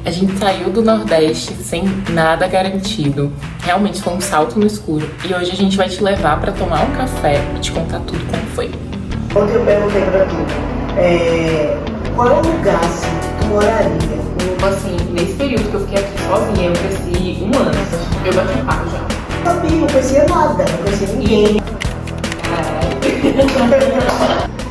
A gente saiu do Nordeste sem nada garantido. Realmente foi um salto no escuro. E hoje a gente vai te levar para tomar um café e te contar tudo como foi. Ontem eu perguntei pra tu, qual lugar assim, tu moraria? Assim, nesse período que eu fiquei aqui sozinha, eu cresci 1 ano. Eu bati um papo já. Sabia, não conhecia nada, não conhecia ninguém.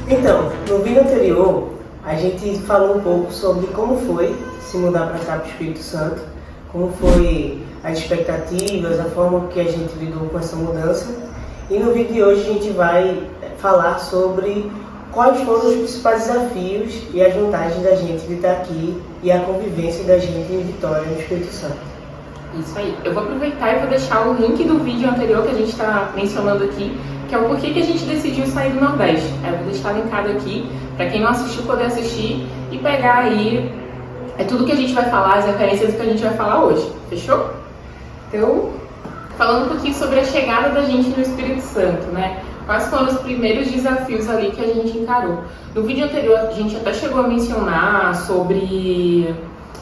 Então, no vídeo anterior, a gente falou um pouco sobre como foi se mudar para cá, para o Espírito Santo, como foi as expectativas, a forma que a gente lidou com essa mudança. E no vídeo de hoje a gente vai falar sobre quais foram os principais desafios e as vantagens da gente de estar aqui e a convivência da gente em Vitória, no Espírito Santo. Isso aí. Eu vou aproveitar e vou deixar o link do vídeo anterior que a gente está mencionando aqui, que é o porquê que a gente decidiu sair do Nordeste. Eu vou deixar linkado aqui para quem não assistiu poder assistir e pegar aí tudo que a gente vai falar, as referências do que a gente vai falar hoje. Fechou? Então, falando um pouquinho sobre a chegada da gente no Espírito Santo, né? Quais foram os primeiros desafios ali que a gente encarou? No vídeo anterior a gente até chegou a mencionar sobre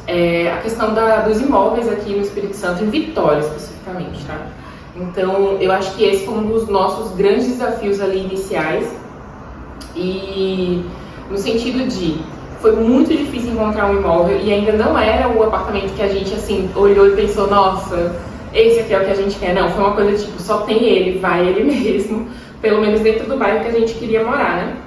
a questão dos imóveis aqui no Espírito Santo, em Vitória especificamente, tá? Então, eu acho que esse foi um dos nossos grandes desafios ali iniciais, e no sentido de foi muito difícil encontrar um imóvel e ainda não era o apartamento que a gente assim olhou e pensou, nossa, esse aqui é o que a gente quer. Não, foi uma coisa tipo, só tem ele, vai ele mesmo, pelo menos dentro do bairro que a gente queria morar, né?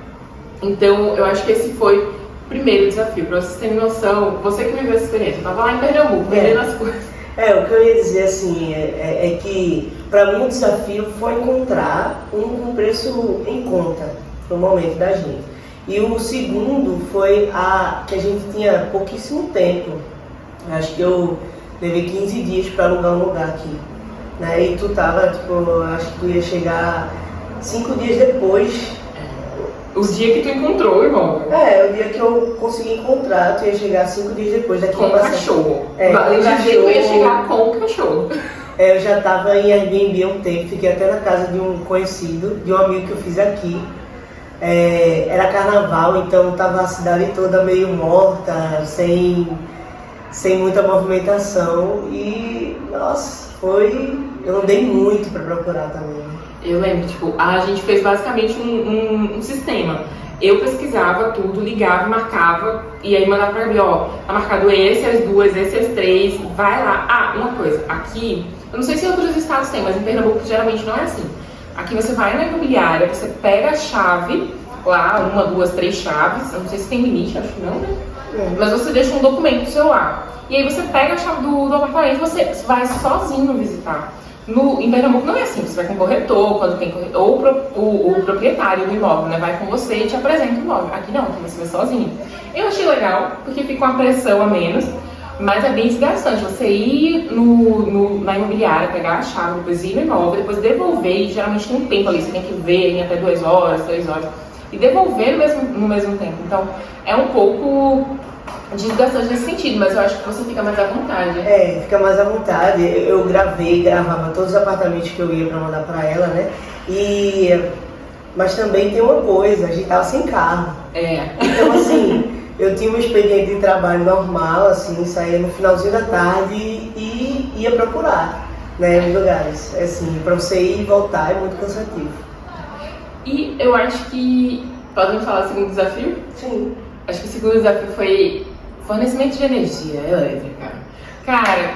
Então, eu acho que esse foi o primeiro desafio, para vocês terem noção. Você que viveu essa experiência, eu tava lá em Pernambuco, vendendo as coisas. O que eu ia dizer assim, é que para mim o desafio foi encontrar um preço em conta no momento da gente. E o segundo foi que a gente tinha pouquíssimo tempo. Acho que eu levei 15 dias para alugar um lugar aqui, né? E tu tava, tipo, acho que tu ia chegar 5 dias depois. O dia que tu encontrou o imóvel. O dia que eu consegui encontrar, tu ia chegar 5 dias depois daqui. Com o cachorro. Vale, o dia que tu ia chegar com o cachorro. Eu já estava em Airbnb há um tempo, fiquei até na casa de um conhecido, de um amigo que eu fiz aqui. Era carnaval, então estava a cidade toda meio morta, sem muita movimentação, e nossa, eu não dei muito para procurar também. Eu lembro, tipo, a gente fez basicamente um sistema. Eu pesquisava tudo, ligava, marcava, e aí mandava pra mim, ó, tá marcado esse, as 2, esse, as 3, vai lá. Uma coisa, aqui, eu não sei se em outros estados tem, mas em Pernambuco geralmente não é assim. Aqui você vai na imobiliária, você pega a chave, lá, 1, 2, 3 chaves, eu não sei se tem limite, acho que não, né? Mas você deixa um documento no celular. E aí você pega a chave do apartamento e você vai sozinho visitar. Em Pernambuco não é assim, você vai com o corretor, quando tem corretor, ou o proprietário do imóvel, né, vai com você e te apresenta o imóvel. Aqui não, aqui você vai sozinho. Eu achei legal, porque fica uma pressão a menos, mas é bem desgastante. Você ir na imobiliária, pegar a chave, depois ir no imóvel, depois devolver, e geralmente tem um tempo ali, você tem que ver em até 2 horas, 3 horas, e devolver no mesmo tempo. Então, é um pouco desgastante nesse sentido, mas eu acho que você fica mais à vontade. Fica mais à vontade. Eu gravava todos os apartamentos que eu ia para mandar para ela, né? Mas também tem uma coisa, a gente tava sem carro. Então, assim, eu tinha um expediente de trabalho normal, assim, saía no finalzinho da tarde e ia procurar, né, os lugares. Assim, para você ir e voltar é muito cansativo. E eu acho que... Podem falar o segundo desafio? Sim. Acho que o segundo desafio foi fornecimento de energia elétrica. Cara,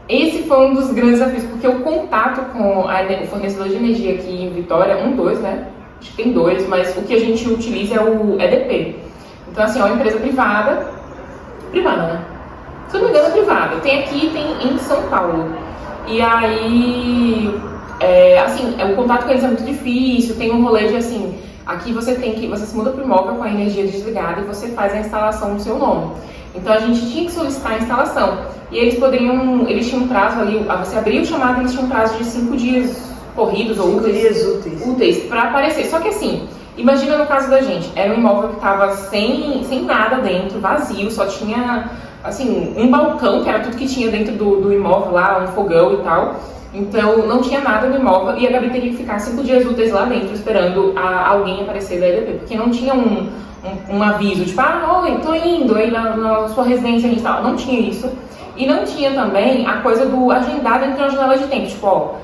esse foi um dos grandes desafios, porque o contato com o fornecedor de energia aqui em Vitória, 2, né? Acho que tem 2, mas o que a gente utiliza é o EDP. Então, assim, é uma empresa privada, né? Se eu não me engano, é privada. Tem aqui, tem em São Paulo. E aí, o contato com eles é muito difícil, tem um rolê de, assim, aqui você se muda para o imóvel com a energia desligada e você faz a instalação no seu nome. Então a gente tinha que solicitar a instalação. E eles tinham um prazo ali, você abria o chamado, eles tinham um prazo de 5 dias corridos ou úteis para aparecer. Só que assim, imagina no caso da gente, era um imóvel que estava sem nada dentro, vazio, só tinha assim, um balcão, que era tudo que tinha dentro do imóvel lá, um fogão e tal. Então não tinha nada no imóvel e a Gabi teria que ficar 5 dias úteis lá dentro esperando alguém aparecer da EDP, porque não tinha um um aviso, tipo, oi, tô indo aí na sua residência, a gente tava. Não tinha isso. E não tinha também a coisa do agendado entre as janelas de tempo, tipo, ó,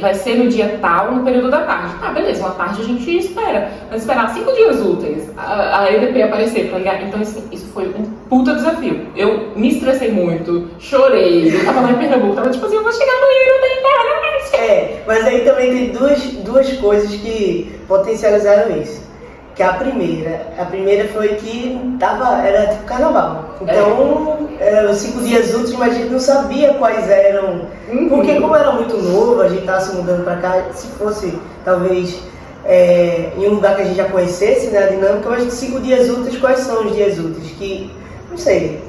vai ser no dia tal, no período da tarde. Tá, beleza, uma tarde a gente espera. Mas esperar 5 dias úteis a EDP aparecer, tá ligado? Então isso foi um puta desafio. Eu me estressei muito, chorei, eu tava lá em Pernambuco, tava tipo assim, eu vou chegar amanhã e não tem nada. Mas aí também tem duas coisas que potencializaram isso. Que a primeira foi que era tipo carnaval. Então, eram 5 dias úteis, mas a gente não sabia quais eram. Porque como era muito novo, a gente estava se mudando para cá, se fosse talvez em um lugar que a gente já conhecesse, né, a dinâmica, mas 5 dias úteis, quais são os dias úteis? Que, não sei,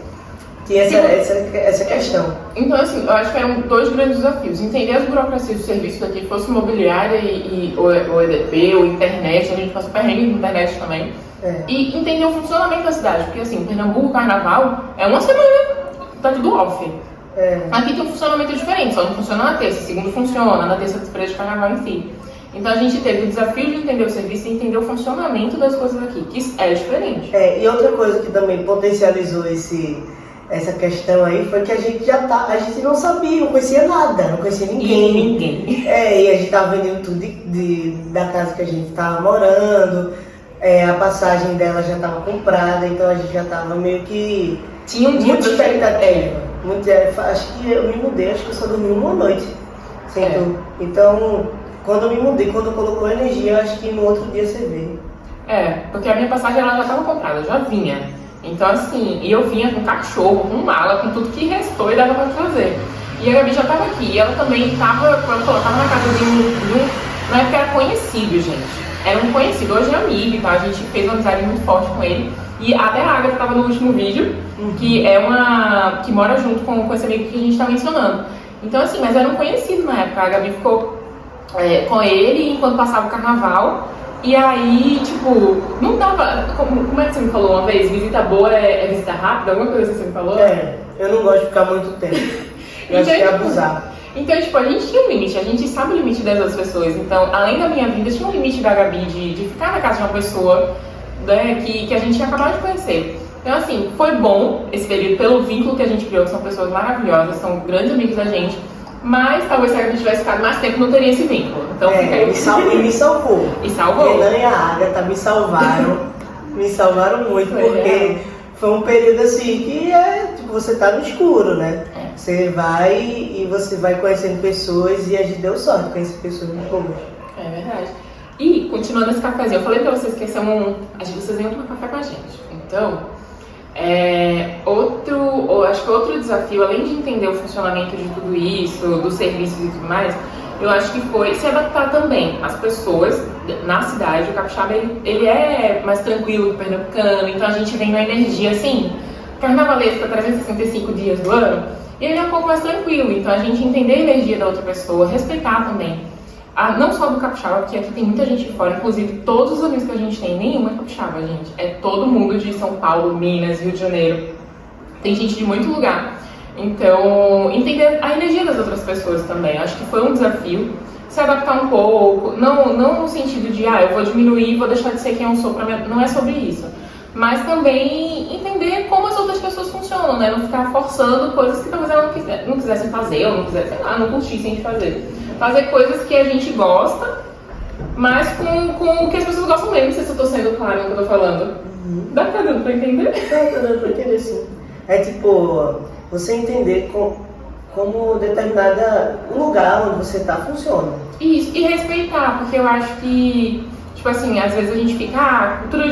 tinha essa questão. Então, assim, eu acho que eram 2 grandes desafios. Entender as burocracias do serviço daqui, fosse imobiliária ou EDP, ou internet, a gente passou perrengue de internet também. E entender o funcionamento da cidade, porque assim, Pernambuco, Carnaval, é uma semana, tá tudo off. Aqui tem um funcionamento diferente, só não funciona na terça, segundo funciona, na terça-feira de Carnaval em si. Então a gente teve o desafio de entender o serviço e entender o funcionamento das coisas aqui, que é diferente. E outra coisa que também potencializou essa questão aí foi que a gente não sabia, não conhecia nada, não conhecia ninguém. E a gente tava vendendo tudo da casa que a gente tava morando, a passagem dela já tava comprada, então a gente já tava meio que... Tinha um dia muita expectativa. Acho que eu me mudei, acho que eu só dormi uma noite sem tudo. Então, quando eu me mudei, quando colocou energia, acho que no outro dia você veio. Porque a minha passagem ela já estava comprada, já vinha. Então assim, eu vinha com cachorro, com mala, com tudo que restou e dava pra fazer. E a Gabi já estava aqui, e ela também estava, quando ela falou, estava na casa de um. Na época era conhecido, gente. Era um conhecido, hoje é amigo, então a gente fez uma amizade muito forte com ele. E até a Agatha estava no último vídeo, que que mora junto com esse amigo que a gente está mencionando. Então assim, mas era um conhecido na época, a Gabi ficou com ele enquanto passava o carnaval. E aí, tipo, não dava. Como é que você me falou uma vez? Visita boa é visita rápida? Alguma coisa assim você me falou? Eu não gosto de ficar muito tempo. Eu acho que é abusar. Então, tipo, a gente tinha um limite, a gente sabe o limite das outras pessoas. Então, além da minha vida, tinha um limite da Gabi de ficar na casa de uma pessoa, né, que a gente tinha acabado de conhecer. Então, assim, foi bom esse período pelo vínculo que a gente criou, que são pessoas maravilhosas, são grandes amigos da gente. Mas talvez se a gente tivesse ficado mais tempo, não teria esse vínculo. Então, fica aí. Me salvou. E salvou. Renan e a Agatha me salvaram. Me salvaram muito, porque foi um período assim que tipo, você tá no escuro, né? Você vai e você vai conhecendo pessoas e a gente deu sorte de conhecer pessoas muito boas. É verdade. E, continuando esse cafezinho, eu falei pra vocês que vocês iam tomar café com a gente. Então, acho que outro desafio, além de entender o funcionamento de tudo isso, dos serviços e tudo mais, eu acho que foi se adaptar também às pessoas na cidade. O capixaba, ele é mais tranquilo que o pernambucano, então a gente vem numa energia assim, carnavalesca, 365 dias do ano, e ele é um pouco mais tranquilo, então a gente entender a energia da outra pessoa, respeitar também. Não só do capixaba, porque aqui tem muita gente de fora, inclusive todos os amigos que a gente tem, nenhum é capixaba, gente. É todo mundo de São Paulo, Minas, Rio de Janeiro. Tem gente de muito lugar. Então, entender a energia das outras pessoas também. Acho que foi um desafio. Se adaptar um pouco, não no sentido de, eu vou diminuir, vou deixar de ser quem eu sou, não é sobre isso. Mas também entender como as outras pessoas funcionam, né? Não ficar forçando coisas que talvez elas não quisessem fazer, ou não quisessem, não curtissem de fazer. Fazer coisas que a gente gosta, mas com o que as pessoas gostam mesmo. Não sei se eu tô sendo claro no que eu tô falando. Tá dando pra entender? Tá dando pra entender, sim. É tipo, você entender como determinada lugar onde você tá funciona. Isso, e respeitar, porque eu acho que, tipo assim, às vezes a gente fica, cultura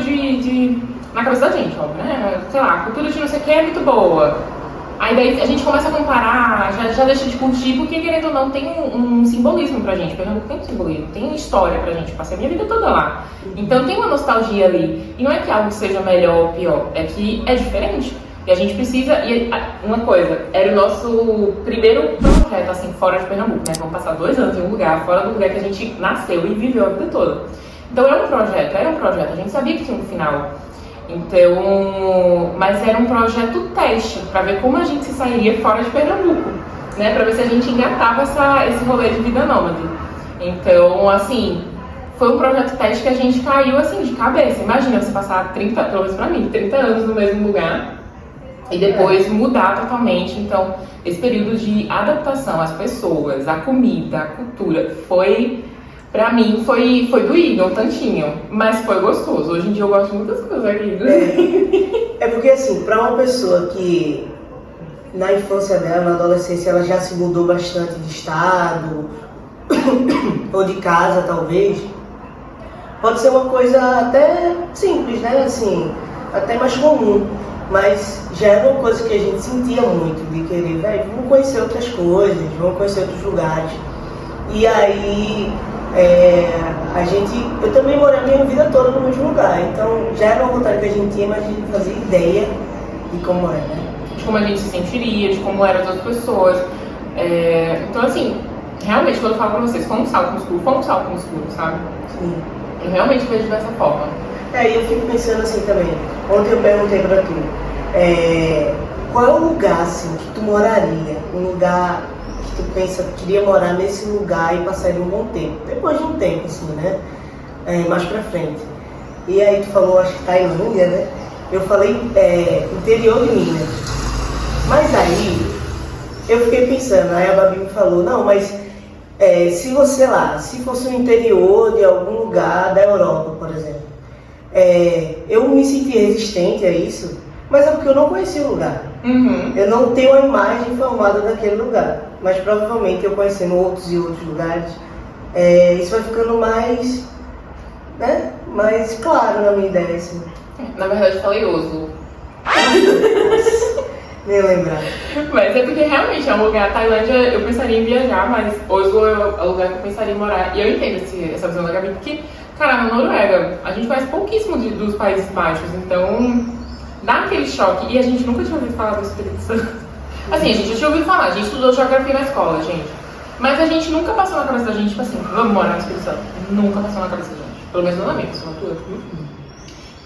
na cabeça da gente, óbvio, né? Sei lá, cultura de não sei o que é muito boa. Aí daí a gente começa a comparar, já deixa de curtir, porque querendo ou não tem um simbolismo pra gente. Pernambuco tem um simbolismo, tem história pra gente. Passei a minha vida toda lá. Então tem uma nostalgia ali. E não é que algo seja melhor ou pior, é que é diferente. E a gente precisa. Uma coisa, era o nosso primeiro projeto, assim, fora de Pernambuco, né? Vamos passar 2 anos em um lugar, fora do lugar que a gente nasceu e viveu a vida toda. Então era um projeto. A gente sabia que tinha um final. Então, mas era um projeto teste, para ver como a gente se sairia fora de Pernambuco, né? Para ver se a gente engatava esse rolê de vida nômade. Então, assim, foi um projeto teste que a gente caiu assim de cabeça. Imagina você passar 30, pelo menos pra mim, 30 anos no mesmo lugar e depois mudar totalmente. Então, esse período de adaptação às pessoas, à comida, à cultura, pra mim, foi doído um tantinho, mas foi gostoso. Hoje em dia eu gosto de muitas coisas aqui. É porque assim, pra uma pessoa que na infância dela, na adolescência, ela já se mudou bastante de estado ou de casa, talvez, pode ser uma coisa até simples, né? Assim, até mais comum. Mas já era uma coisa que a gente sentia muito, de querer, vamos conhecer outras coisas, vamos conhecer outros lugares. E aí, eu também morei a minha vida toda no mesmo lugar, então já era uma vontade que a gente tinha, mas a gente não fazia ideia de como era, né? De como a gente se sentiria, de como eram as outras pessoas. Então, assim, realmente, quando eu falo pra vocês, foi um salto no escuro, sabe? Sim. Eu realmente vejo dessa forma. E eu fico pensando assim também, ontem eu perguntei pra tu, qual é o lugar assim que tu moraria? Um lugar que tu pensa que queria morar nesse lugar e passaria um bom tempo. Depois de um tempo, assim, né? Mais pra frente. E aí tu falou, acho que Tailândia, né? Eu falei interior de Minas. Mas aí eu fiquei pensando, aí a Babi me falou, não, mas se você lá, se fosse no interior de algum lugar da Europa, por exemplo, eu me senti resistente a isso, mas é porque eu não conhecia o lugar. Uhum. Eu não tenho a imagem formada daquele lugar, mas provavelmente eu conhecendo outros e outros lugares, isso vai ficando mais, né, mais claro na minha ideia, assim. Na verdade, eu falei Oslo. Nem lembrar. Mas é porque realmente é um lugar, Tailândia eu pensaria em viajar, mas Oslo é o lugar que eu pensaria em morar. E eu entendo essa visão da Gabi, porque, cara, na Noruega, a gente conhece pouquíssimo dos Países Baixos, então dá aquele choque. E a gente nunca tinha ouvido falar do Espírito Santo. Assim, a gente já tinha ouvido falar, a gente estudou geografia na escola, gente. Mas a gente nunca passou na cabeça da gente, tipo assim, vamos morar no Espírito Santo. Nunca passou na cabeça da gente. Pelo menos não na minha, só na tua.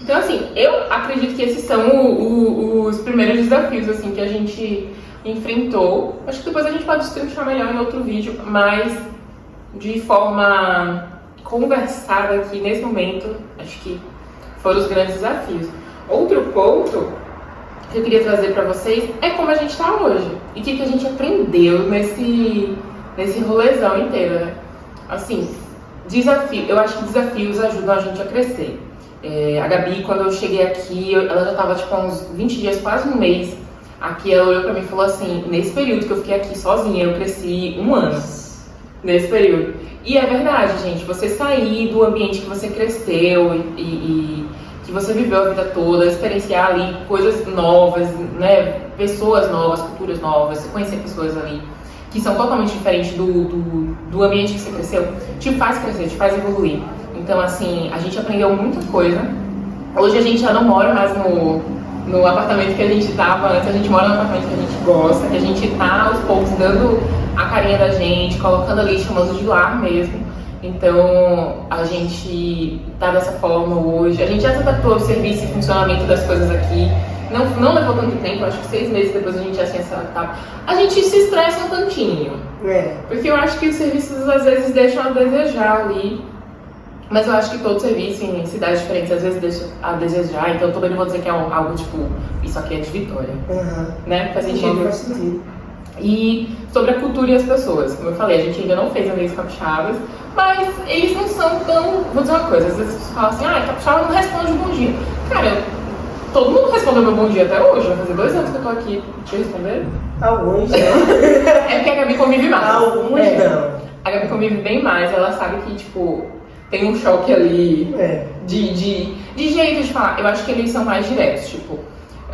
Então, assim, eu acredito que esses são os primeiros desafios, assim, que a gente enfrentou. Acho que depois a gente pode destrinchar melhor em outro vídeo, mas de forma conversada aqui nesse momento, acho que foram os grandes desafios. Outro ponto que eu queria trazer para vocês é como a gente está hoje e o que a gente aprendeu nesse rolezão inteiro, né? Assim, eu acho que desafios ajudam a gente a crescer. A Gabi, quando eu cheguei aqui, ela já estava tipo há uns 20 dias, quase um mês. Aqui ela olhou pra mim e falou assim, nesse período que eu fiquei aqui sozinha, eu cresci 1 ano. Nesse período. E é verdade, gente, você sair do ambiente que você cresceu e que você viveu a vida toda, experienciar ali coisas novas, né? Pessoas novas, culturas novas, conhecer pessoas ali que são totalmente diferentes do ambiente que você cresceu, te faz crescer, te faz evoluir. Então, assim, a gente aprendeu muita coisa. Hoje a gente já não mora mais no apartamento que a gente estava antes, a gente mora no apartamento que a gente gosta, que a gente tá aos poucos dando a carinha da gente, colocando ali, chamando de lar mesmo. Então, a gente tá dessa forma hoje. A gente já se adaptou ao serviço e funcionamento das coisas aqui. Não levou tanto tempo, acho que 6 meses depois a gente já tinha se adaptado. A gente se estressa um tantinho. Porque eu acho que os serviços às vezes deixam a desejar ali. Mas eu acho que todo serviço em cidades diferentes às vezes deixa a desejar, então eu também não vou dizer que é algo tipo, isso aqui é de Vitória. Né? Faz sentido? Faz sentido. E sobre a cultura e as pessoas, como eu falei, a gente ainda não fez amigos capixabas, mas eles não são tão. Vou dizer uma coisa, às vezes as pessoas falam assim, capixaba não responde o bom dia. Cara, todo mundo respondeu meu bom dia até hoje, vai fazer 2 anos que eu tô aqui te respondendo. Alguns não. É porque a Gabi convive mais. Alguns não. A Gabi convive bem mais, ela sabe que, tipo, tem um choque ali de jeito de falar. Eu acho que eles são mais diretos, tipo,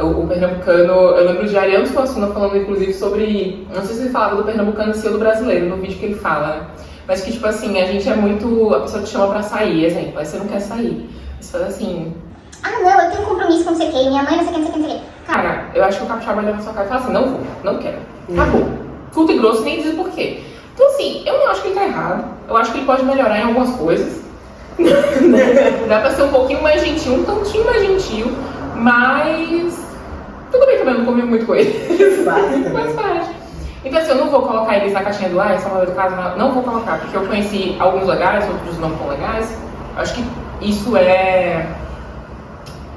o pernambucano, eu lembro de Ariano Suassuna falando inclusive sobre, não sei se ele falava do pernambucano e do brasileiro, no vídeo que ele fala, né? Mas que, tipo assim, a gente é muito, a pessoa te chama pra sair, exemplo, aí você não quer sair, você faz assim... não, eu tenho um compromisso com não sei o que, minha mãe não sei o que, não sei o que, não sei o que. Cara, eu acho que o capixaba olha na sua cara e fala assim, não vou, não quero, acabou. Curto e grosso, nem diz o porquê. Então, assim, eu não acho que ele tá errado. Eu acho que ele pode melhorar em algumas coisas. Dá pra ser um pouquinho mais gentil, um tantinho mais gentil, mas tudo bem também, eu não convivo muito com ele. Faz parte. Então assim, eu não vou colocar eles na caixinha do essa moda do caso, não vou colocar, porque eu conheci alguns legais, outros não tão legais. Eu acho que isso é...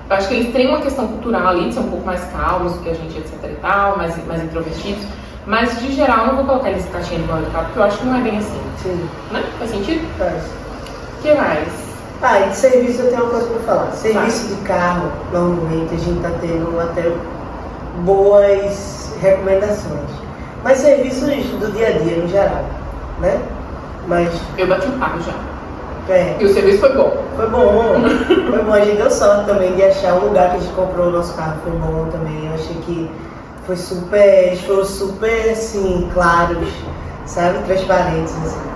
Eu acho que eles têm uma questão cultural ali, de ser um pouco mais calmos do que a gente, etc e tal, mais introvertidos. Mas, de geral, eu não vou colocar eles na caixinha do moda do caso, porque eu acho que não é bem assim. Sim. Né? Faz sentido? Faz. O que mais? E de serviço eu tenho uma coisa para falar. Serviço de carro, normalmente a gente está tendo até boas recomendações. Mas serviços do dia a dia, no geral, né? Mas... Eu bati o carro já. E o serviço foi bom. Foi bom. Foi bom. A gente deu sorte também de achar um lugar que a gente comprou o nosso carro. Foi bom também. Eu achei que foi super... Eles foram super, assim, claros, sabe? Transparentes, assim.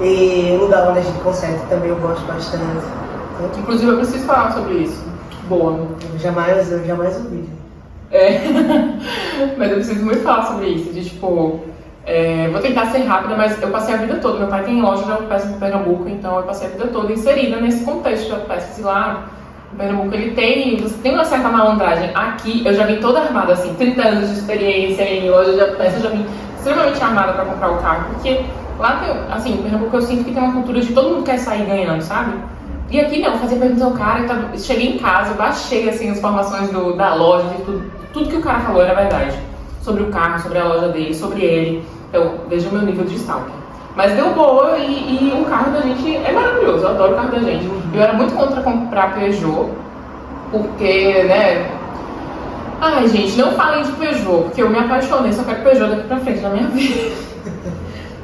E o lugar onde a gente consegue também eu gosto bastante. Inclusive eu preciso falar sobre isso. Boa. Eu jamais ouvi. Mas eu preciso muito falar sobre isso. De tipo, vou tentar ser rápida, mas eu passei a vida toda. Meu pai tem loja de autopeças em Pernambuco, então eu passei a vida toda inserida nesse contexto de autopeças. E lá em Pernambuco você tem uma certa malandragem. Aqui eu já vim toda armada, assim, 30 anos de experiência em loja de autopeças, eu já vim extremamente armada para comprar o carro, porque lá tem, assim, em Pernambuco eu sinto que tem uma cultura de todo mundo quer sair ganhando, sabe? E aqui não, fazia perguntas ao cara, então, cheguei em casa, baixei assim, as informações da loja, de tudo que o cara falou era verdade. Sobre o carro, sobre a loja dele, sobre ele. Então, veja o meu nível de stalker. Mas deu boa e o carro da gente é maravilhoso, eu adoro o carro da gente. Eu era muito contra comprar Peugeot, porque, né... Ai, gente, não falem de Peugeot, porque eu me apaixonei, só quero Peugeot daqui pra frente na minha vida.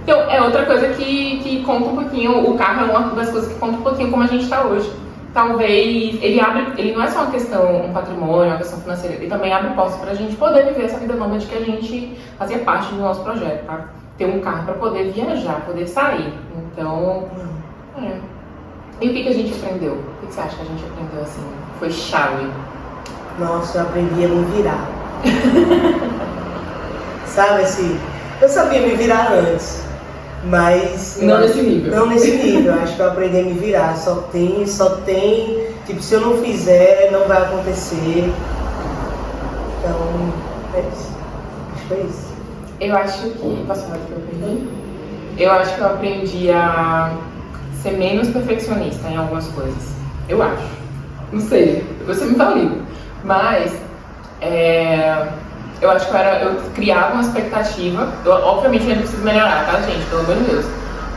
Então, é outra coisa que conta um pouquinho, o carro é uma das coisas que conta um pouquinho como a gente está hoje. Talvez, ele não é só uma questão, um patrimônio, uma questão financeira, ele também abre portas para a gente poder viver essa vida nômade que a gente fazia parte do nosso projeto, tá? Ter um carro para poder viajar, poder sair. Então, E o que a gente aprendeu? O que você acha que a gente aprendeu assim? Foi chave. Nossa, eu aprendi a me virar. Sabe assim, eu sabia me virar antes. Mas... Não nesse nível. Não nesse nível, acho que eu aprendi a me virar. Só tem, tipo, se eu não fizer, não vai acontecer. Então, é isso. Acho que foi isso. Eu acho que... Posso falar o que eu aprendi? Eu acho que eu aprendi a ser menos perfeccionista em algumas coisas. Eu acho. Não sei, você me valida. Mas, eu acho que eu criava uma expectativa, obviamente eu ainda preciso melhorar, tá, gente? Pelo amor de Deus.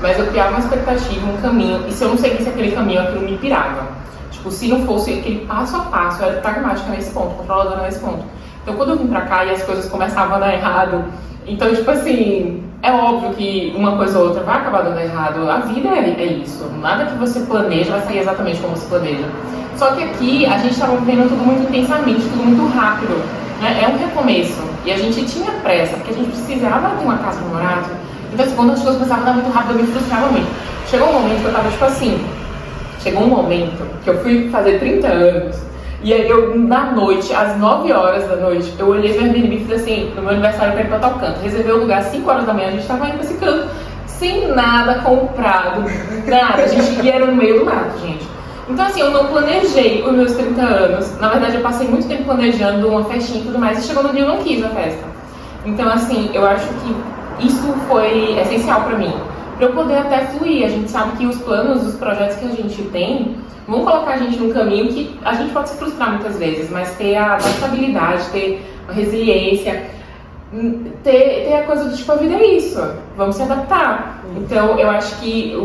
Mas eu criava uma expectativa, um caminho, e se eu não seguisse aquele caminho, aquilo me pirava. Tipo, se não fosse aquele passo a passo, eu era pragmática nesse ponto, controladora nesse ponto. Então, quando eu vim pra cá e as coisas começavam a dar errado, então, tipo assim, é óbvio que uma coisa ou outra vai acabar dando errado. A vida é isso. Nada que você planeja vai sair exatamente como você planeja. Só que aqui, a gente estava vivendo tudo muito intensamente, tudo muito rápido. É um recomeço. E a gente tinha pressa, porque a gente precisava ter uma casa para morar. Então, quando as coisas começavam a dar muito rápido, eu me frustrava muito. Chegou um momento que eu tava tipo assim. Chegou um momento que eu fui fazer 30 anos. E aí eu, na noite, às 9 horas da noite, eu olhei meu Airbnb e falei assim, no meu aniversário pra ir pra tal canto. Reservei o lugar às 5 horas da manhã, a gente tava indo pra esse canto, sem nada comprado, nada. A gente ia no meio do mato, gente. Então assim, eu não planejei os meus 30 anos. Na verdade, eu passei muito tempo planejando uma festinha e tudo mais, e chegou no dia eu não quis a festa. Então assim, eu acho que isso foi essencial pra mim. Pra eu poder até fluir. A gente sabe que os planos, os projetos que a gente tem, vão colocar a gente num caminho que a gente pode se frustrar muitas vezes, mas ter a estabilidade, ter a resiliência, ter a coisa do tipo, a vida é isso, vamos se adaptar. Então, eu acho que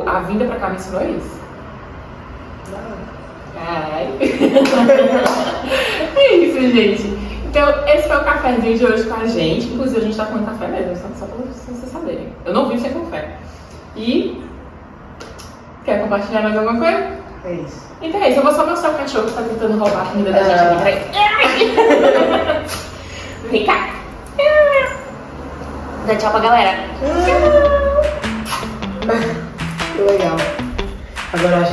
a vinda pra cá me ensinou isso. Caralho. É isso, gente. Então, esse foi o cafezinho de hoje com a gente. Inclusive, a gente tá tomando café mesmo, só pra vocês saberem. Eu não vivo sem café. E... Quer compartilhar mais alguma coisa? É isso. Então é isso, eu vou só mostrar o cachorro que tá tentando roubar a comida da gente aqui. Peraí. Vem cá. Dá tchau pra galera. Que legal. Agora acho